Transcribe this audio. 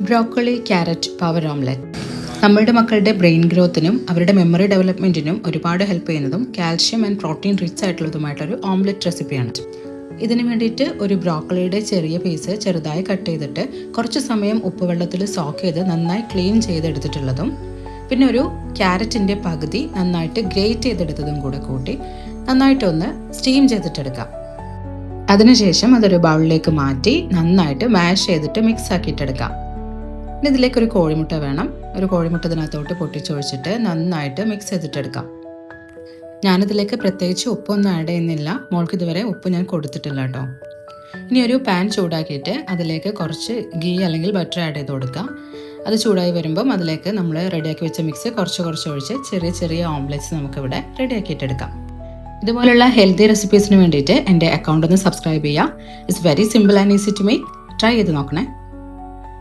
Broccoli carrot power omelette നമ്മളുടെ മക്കളുടെ brain ഗ്രോത്തിനും അവരുടെ മെമ്മറി ഡെവലപ്മെൻറ്റിനും ഒരുപാട് ഹെൽപ്പ് ചെയ്യുന്നതും കാൽഷ്യം ആൻഡ് പ്രോട്ടീൻ റിച്ച് ആയിട്ടുള്ളതുമായിട്ടൊരു ഓംലെറ്റ് റെസിപ്പിയാണ്. ഇതിന് വേണ്ടിയിട്ട് ഒരു ബ്രോക്കോളിയുടെ ചെറിയ പീസ് ചെറുതായി കട്ട് ചെയ്തിട്ട് കുറച്ച് സമയം ഉപ്പുവെള്ളത്തിൽ സോക്ക് ചെയ്ത് നന്നായി ക്ലീൻ ചെയ്തെടുത്തിട്ടുള്ളതും, പിന്നെ ഒരു ക്യാരറ്റിൻ്റെ പകുതി നന്നായിട്ട് ഗ്രേറ്റ് ചെയ്തെടുത്തതും കൂടെ കൂട്ടി നന്നായിട്ടൊന്ന് സ്റ്റീം ചെയ്തിട്ടെടുക്കാം. അതിനുശേഷം അതൊരു ബൗളിലേക്ക് മാറ്റി നന്നായിട്ട് മാഷ് ചെയ്തിട്ട് മിക്സ് ആക്കിയിട്ടെടുക്കാം. ഇനി ഇതിലേക്ക് ഒരു കോഴിമുട്ട വേണം. ഒരു കോഴിമുട്ട ഇതിനകത്തോട്ട് പൊട്ടിച്ചൊഴിച്ചിട്ട് നന്നായിട്ട് മിക്സ് ചെയ്തിട്ടെടുക്കാം. ഞാനിതിലേക്ക് പ്രത്യേകിച്ച് ഉപ്പൊന്നും ആഡ് ചെയ്യുന്നില്ല, മോൾക്ക് ഇതുവരെ ഉപ്പ് ഞാൻ കൊടുത്തിട്ടില്ല കേട്ടോ. ഇനി ഒരു പാൻ ചൂടാക്കിയിട്ട് അതിലേക്ക് കുറച്ച് ഗീ അല്ലെങ്കിൽ ബട്ടർ ആഡ് ചെയ്ത് കൊടുക്കാം. അത് ചൂടായി വരുമ്പം അതിലേക്ക് നമ്മൾ റെഡിയാക്കി വെച്ച മിക്സ് കുറച്ച് ഒഴിച്ച് ചെറിയ ചെറിയ ഓംലെറ്റ്സ് നമുക്കിവിടെ റെഡിയാക്കിയിട്ടെടുക്കാം. ഇതുപോലുള്ള ഹെൽത്തി റെസിപ്പീസിന് വേണ്ടിയിട്ട് എൻ്റെ അക്കൗണ്ട് ഒന്ന് സബ്സ്ക്രൈബ് ചെയ്യുക. It's very simple and easy to make. Try ചെയ്ത് നോക്കണേ.